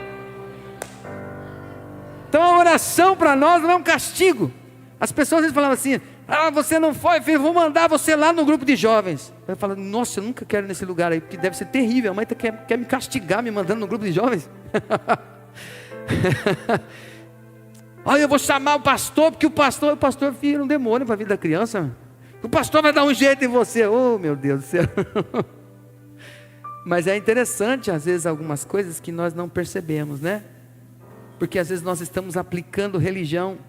Então a oração para nós não é um castigo. As pessoas às vezes falavam assim, ah, você não foi, filho, vou mandar você lá no grupo de jovens. Eu falo, nossa, eu nunca quero ir nesse lugar aí, porque deve ser terrível, a mãe quer me castigar, me mandando no grupo de jovens. Olha, eu vou chamar o pastor, porque o pastor filho, um demônio para a vida da criança. O pastor vai dar um jeito em você. Oh, meu Deus do céu. Mas é interessante, às vezes, algumas coisas que nós não percebemos, né? Porque às vezes nós estamos aplicando religião,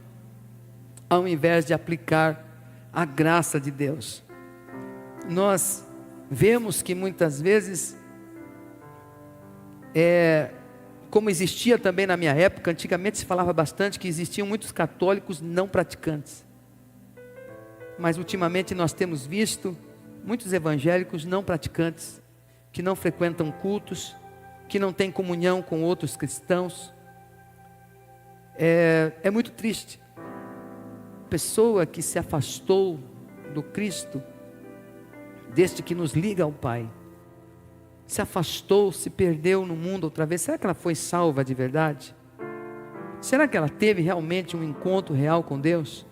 ao invés de aplicar a graça de Deus. Nós vemos que muitas vezes, como existia também na minha época, antigamente se falava bastante que existiam muitos católicos não praticantes. Mas ultimamente nós temos visto muitos evangélicos não praticantes, que não frequentam cultos, que não têm comunhão com outros cristãos. É muito triste. Pessoa que se afastou do Cristo, deste que nos liga ao Pai, se afastou, se perdeu no mundo outra vez. Será que ela foi salva de verdade? Será que ela teve realmente um encontro real com Deus?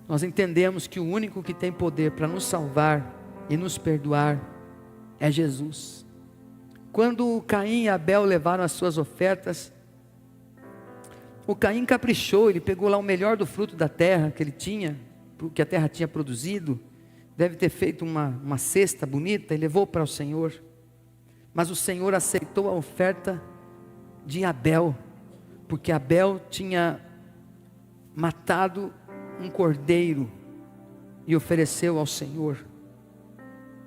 Nós entendemos que o único que tem poder para nos salvar e nos perdoar é Jesus. Quando Caim e Abel levaram as suas ofertas, o Caim caprichou, ele pegou lá o melhor do fruto da terra que ele tinha, que a terra tinha produzido, deve ter feito uma cesta bonita e levou para o Senhor. Mas o Senhor aceitou a oferta de Abel, porque Abel tinha matado um cordeiro e ofereceu ao Senhor,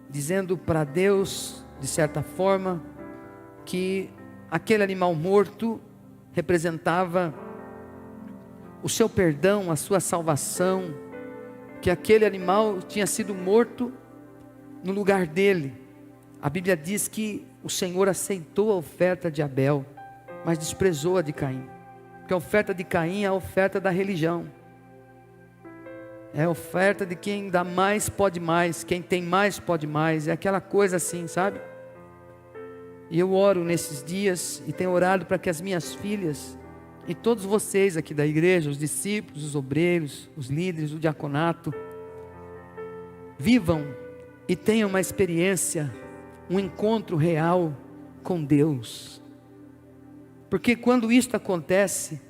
dizendo para Deus, de certa forma, que aquele animal morto representava o seu perdão, a sua salvação, que aquele animal tinha sido morto no lugar dele. A Bíblia diz que o Senhor aceitou a oferta de Abel, mas desprezou a de Caim, porque a oferta de Caim é a oferta da religião, é a oferta de quem dá mais pode mais, quem tem mais pode mais, é aquela coisa assim, sabe? E eu oro nesses dias, e tenho orado para que as minhas filhas, e todos vocês aqui da igreja, os discípulos, os obreiros, os líderes, o diaconato, vivam e tenham uma experiência, um encontro real com Deus. Porque quando isto acontece,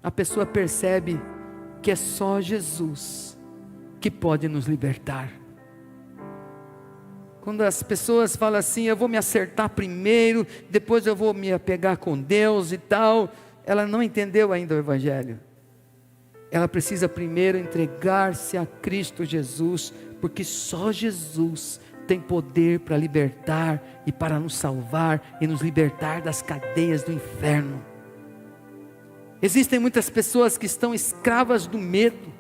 a pessoa percebe que é só Jesus que pode nos libertar. Quando as pessoas falam assim, eu vou me acertar primeiro, depois eu vou me apegar com Deus e tal, ela não entendeu ainda o Evangelho. Ela precisa primeiro entregar-se a Cristo Jesus, porque só Jesus tem poder para libertar e para nos salvar e nos libertar das cadeias do inferno. Existem muitas pessoas que estão escravas do medo,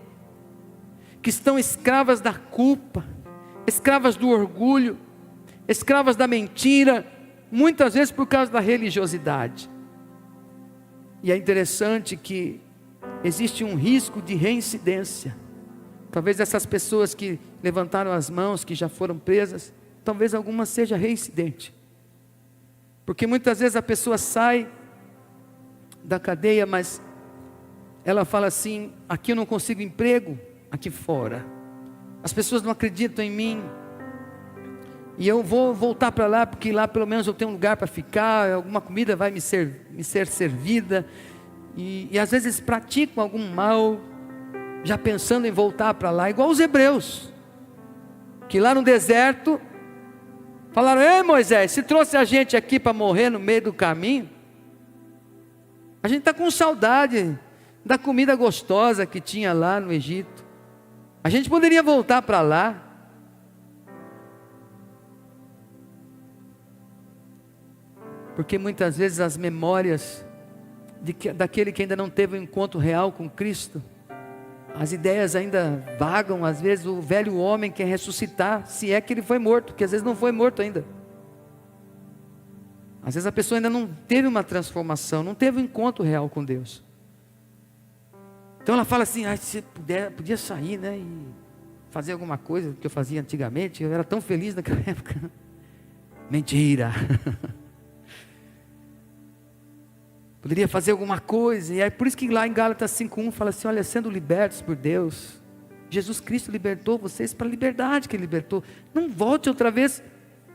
que estão escravas da culpa, escravas do orgulho, escravas da mentira, muitas vezes por causa da religiosidade. E é interessante que existe um risco de reincidência. Talvez essas pessoas que levantaram as mãos, que já foram presas, talvez alguma seja reincidente. Porque muitas vezes a pessoa sai da cadeia, mas ela fala assim: aqui eu não consigo emprego, aqui fora. As pessoas não acreditam em mim. E eu vou voltar para lá, porque lá pelo menos eu tenho um lugar para ficar, alguma comida vai me ser servida. E às vezes praticam algum mal, já pensando em voltar para lá, igual os hebreus, que lá no deserto, falaram: ei Moisés, se trouxe a gente aqui para morrer no meio do caminho, a gente está com saudade da comida gostosa que tinha lá no Egito, a gente poderia voltar para lá. Porque muitas vezes as memórias daquele que ainda não teve um encontro real com Cristo, as ideias ainda vagam. Às vezes o velho homem quer ressuscitar, se é que ele foi morto, porque às vezes não foi morto ainda. Às vezes a pessoa ainda não teve uma transformação, não teve um encontro real com Deus. Então ela fala assim: se podia sair, né, e fazer alguma coisa que eu fazia antigamente, eu era tão feliz naquela época. Mentira. Poderia fazer alguma coisa. E é por isso que lá em Gálatas 5:1 fala assim: olha, sendo libertos por Deus, Jesus Cristo libertou vocês para a liberdade que Ele libertou. Não volte outra vez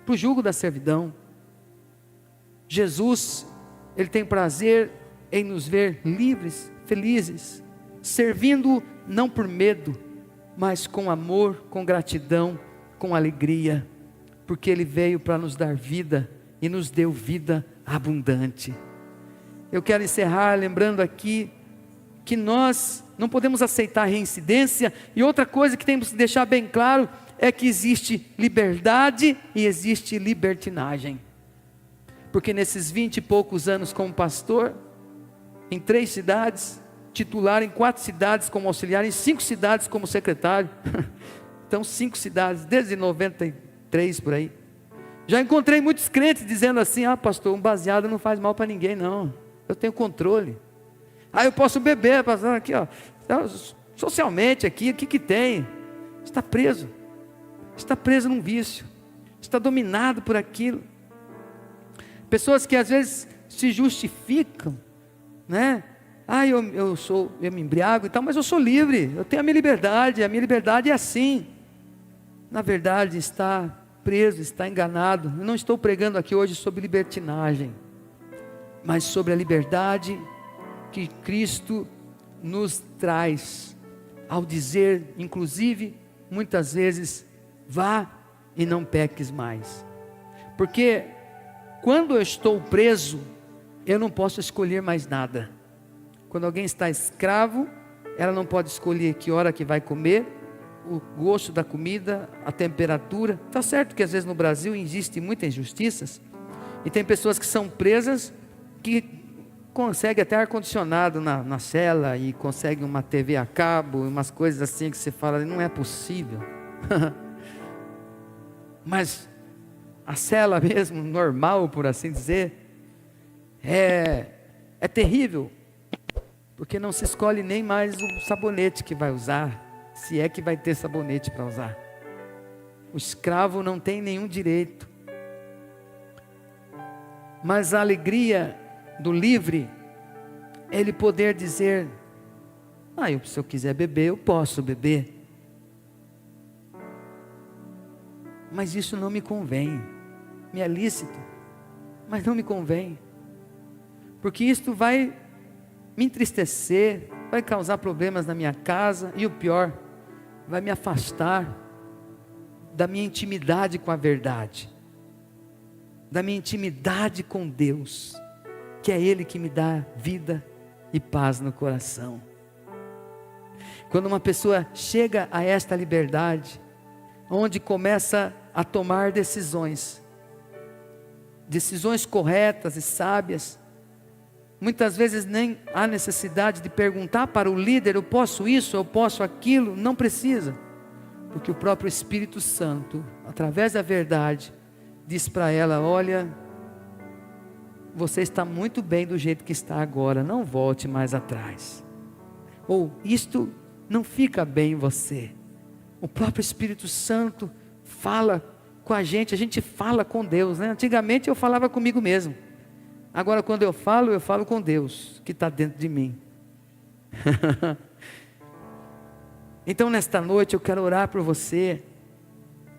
para o jugo da servidão. Jesus, Ele tem prazer em nos ver livres, felizes, servindo não por medo, mas com amor, com gratidão, com alegria, porque Ele veio para nos dar vida e nos deu vida abundante. Eu quero encerrar lembrando aqui que nós não podemos aceitar reincidência. E outra coisa que temos que deixar bem claro é que existe liberdade e existe libertinagem. Porque nesses 20 e poucos anos como pastor, em 3 cidades, titular em 4 cidades como auxiliar, em 5 cidades como secretário, então 5 cidades, desde 93 por aí, já encontrei muitos crentes dizendo assim: pastor, um baseado não faz mal para ninguém não, eu tenho controle. Eu posso beber, pastor, aqui socialmente aqui, o que tem? Está preso num vício, está dominado por aquilo. Pessoas que às vezes se justificam, né? Eu me embriago e tal, mas eu sou livre, eu tenho a minha liberdade é assim. Na verdade está preso, está enganado. Eu não estou pregando aqui hoje sobre libertinagem, mas sobre a liberdade que Cristo nos traz, ao dizer, inclusive, muitas vezes: vá e não peques mais. Porque quando eu estou preso, eu não posso escolher mais nada. Quando alguém está escravo, ela não pode escolher que hora que vai comer, o gosto da comida, a temperatura. Está certo que às vezes no Brasil existem muitas injustiças, e tem pessoas que são presas que conseguem até ar-condicionado na cela, e conseguem uma TV a cabo, umas coisas assim que você fala: não é possível. Mas a cela mesmo, normal por assim dizer, é terrível, porque não se escolhe nem mais o sabonete que vai usar, se é que vai ter sabonete para usar. O escravo não tem nenhum direito. Mas a alegria do livre é ele poder dizer: se eu quiser beber, eu posso beber, mas isso não me convém. Me é lícito, mas não me convém, porque isto vai me entristecer, vai causar problemas na minha casa, e o pior, vai me afastar da minha intimidade com a verdade, da minha intimidade com Deus, que é Ele que me dá vida e paz no coração. Quando uma pessoa chega a esta liberdade, onde começa a tomar decisões corretas e sábias, muitas vezes nem há necessidade de perguntar para o líder: eu posso isso, eu posso aquilo. Não precisa, porque o próprio Espírito Santo, através da verdade, diz para ela: olha, você está muito bem do jeito que está agora, não volte mais atrás. Ou isto não fica bem em você. O próprio Espírito Santo fala com a gente fala com Deus, né? Antigamente eu falava comigo mesmo. Agora quando eu falo com Deus, que está dentro de mim. Então nesta noite eu quero orar por você,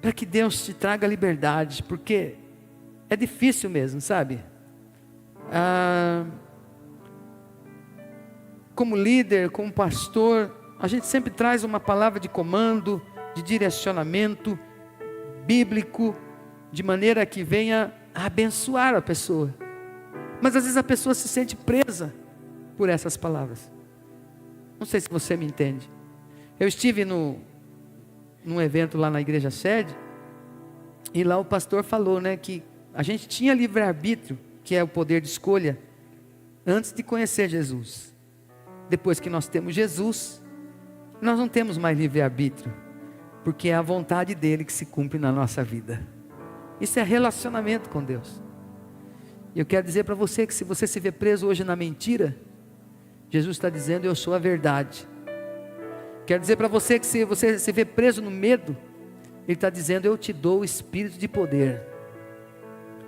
para que Deus te traga liberdade, porque é difícil mesmo, sabe? Como líder, como pastor, a gente sempre traz uma palavra de comando, de direcionamento bíblico, de maneira que venha a abençoar a pessoa. Mas às vezes a pessoa se sente presa por essas palavras. Não sei se você me entende. Eu estive num evento lá na igreja sede, e lá o pastor falou, né, que a gente tinha livre-arbítrio, que é o poder de escolha, antes de conhecer Jesus. Depois que nós temos Jesus, nós não temos mais livre-arbítrio, porque é a vontade dele que se cumpre na nossa vida. Isso é relacionamento com Deus. E eu quero dizer para você que se você se vê preso hoje na mentira, Jesus está dizendo: eu sou a verdade. Quero dizer para você que se você se vê preso no medo, Ele está dizendo: eu te dou o espírito de poder.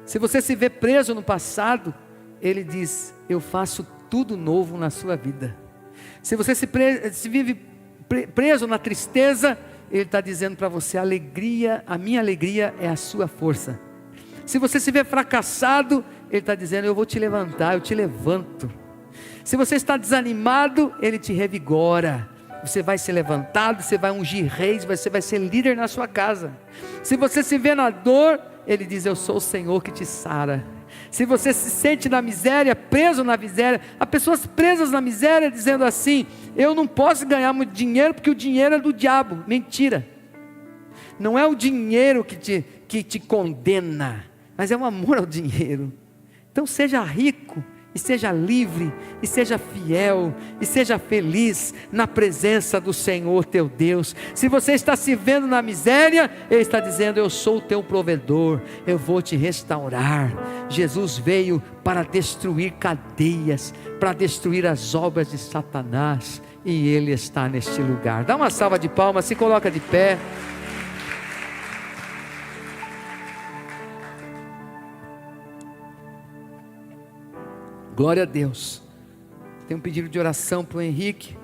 Se você se vê preso no passado, Ele diz: eu faço tudo novo na sua vida. Se você se vive preso na tristeza, Ele está dizendo para você: alegria, a minha alegria é a sua força. Se você se vê fracassado, Ele está dizendo: eu vou te levantar, eu te levanto. Se você está desanimado, Ele te revigora. Você vai ser levantado, você vai ungir reis, você vai ser líder na sua casa. Se você se vê na dor, Ele diz: eu sou o Senhor que te sara. Se você se sente na miséria, preso na miséria, há pessoas presas na miséria dizendo assim: eu não posso ganhar muito dinheiro porque o dinheiro é do diabo. Mentira. Não é o dinheiro que te condena, mas é o amor ao dinheiro. Então seja rico, e seja livre, e seja fiel, e seja feliz na presença do Senhor teu Deus. Se você está se vendo na miséria, Ele está dizendo: eu sou o teu provedor, eu vou te restaurar. Jesus veio para destruir cadeias, para destruir as obras de Satanás, e Ele está neste lugar. Dá uma salva de palmas, se coloca de pé. Glória a Deus. Tem um pedido de oração para o Henrique.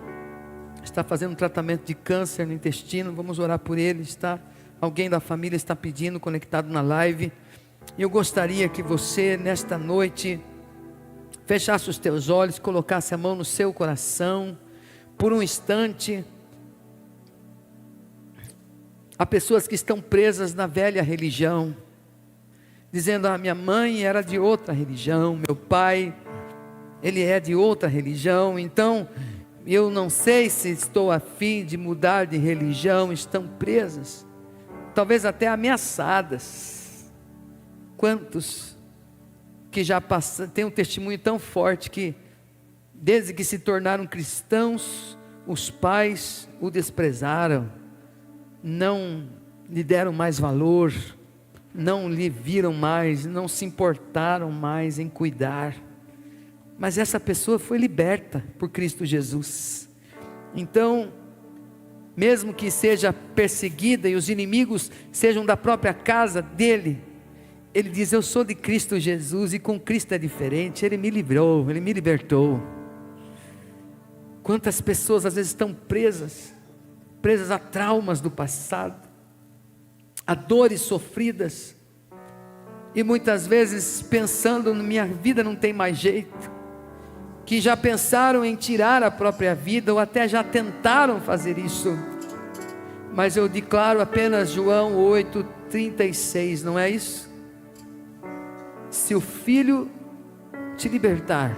Está fazendo um tratamento de câncer no intestino. Vamos orar por ele. Alguém da família está pedindo, conectado na live. Eu gostaria que você, nesta noite, fechasse os teus olhos, colocasse a mão no seu coração. Por um instante. Há pessoas que estão presas na velha religião, dizendo: minha mãe era de outra religião, meu pai, ele é de outra religião, então eu não sei se estou a fim de mudar de religião. Estão presas, talvez até ameaçadas. Quantos que já têm um testemunho tão forte que, desde que se tornaram cristãos, os pais o desprezaram, não lhe deram mais valor, não lhe viram mais, não se importaram mais em cuidar. Mas essa pessoa foi liberta por Cristo Jesus. Então, mesmo que seja perseguida e os inimigos sejam da própria casa dele, ele diz: eu sou de Cristo Jesus, e com Cristo é diferente. Ele me livrou, Ele me libertou. Quantas pessoas às vezes estão presas a traumas do passado, a dores sofridas, e muitas vezes pensando: minha vida não tem mais jeito, que já pensaram em tirar a própria vida, ou até já tentaram fazer isso. Mas eu declaro apenas João 8:36, não é isso? Se o Filho te libertar,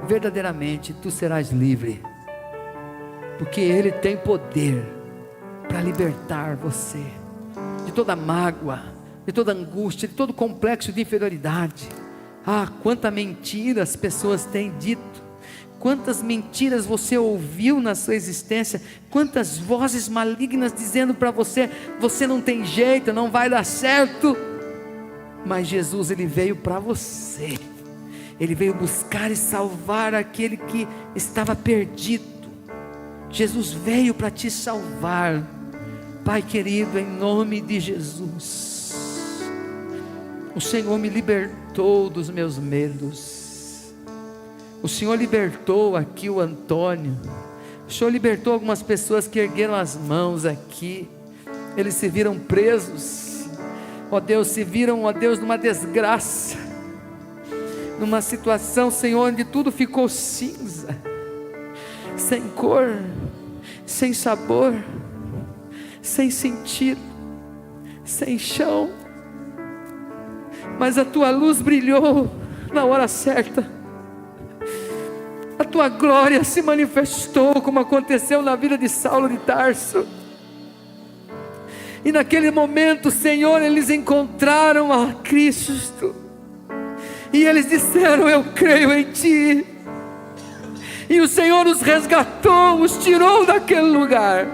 verdadeiramente tu serás livre, porque Ele tem poder para libertar você de toda mágoa, de toda angústia, de todo complexo de inferioridade. Quanta mentira as pessoas têm dito, quantas mentiras você ouviu na sua existência, quantas vozes malignas dizendo para você: você não tem jeito, não vai dar certo. Mas Jesus, Ele veio para você. Ele veio buscar e salvar aquele que estava perdido. Jesus veio para te salvar. Pai querido, em nome de Jesus, o Senhor me libertou dos meus medos. O Senhor libertou aqui o Antônio. O Senhor libertou algumas pessoas que ergueram as mãos aqui. Eles se viram presos. Ó Deus, se viram, ó Deus, numa desgraça, numa situação, Senhor, onde tudo ficou cinza, sem cor, sem sabor, sem sentido, sem chão. Mas a tua luz brilhou na hora certa. A tua glória se manifestou, como aconteceu na vida de Saulo de Tarso. E naquele momento, Senhor, eles encontraram a Cristo. E eles disseram: eu creio em Ti. E o Senhor os resgatou, os tirou daquele lugar.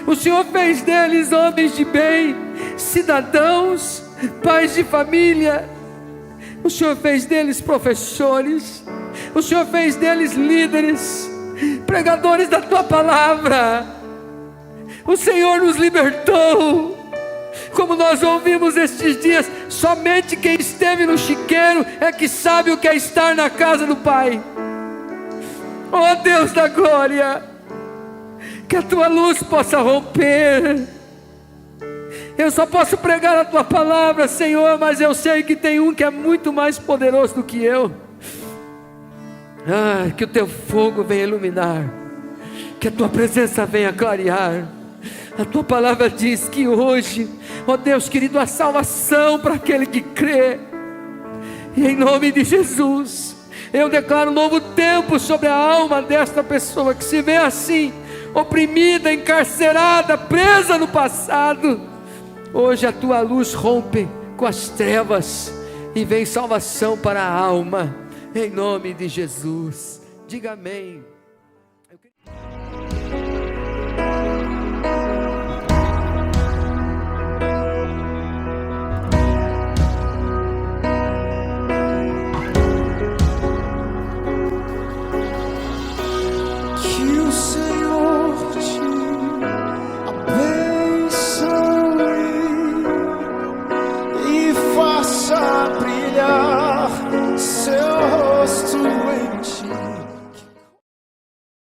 O Senhor fez deles homens de bem, cidadãos, pais de família. O Senhor fez deles professores. O Senhor fez deles líderes, pregadores da Tua palavra. O Senhor nos libertou. Como nós ouvimos estes dias, somente quem esteve no chiqueiro é que sabe o que é estar na casa do Pai. Oh Deus da glória, que a Tua luz possa romper. Eu só posso pregar a Tua palavra, Senhor, mas eu sei que tem um que é muito mais poderoso do que eu. Que o Teu fogo venha iluminar, que a Tua presença venha clarear. A Tua palavra diz que hoje, ó Deus querido, há salvação para aquele que crê. E em nome de Jesus, eu declaro um novo tempo sobre a alma desta pessoa que se vê assim, oprimida, encarcerada, presa no passado. Hoje a Tua luz rompe com as trevas e vem salvação para a alma. Em nome de Jesus, diga amém.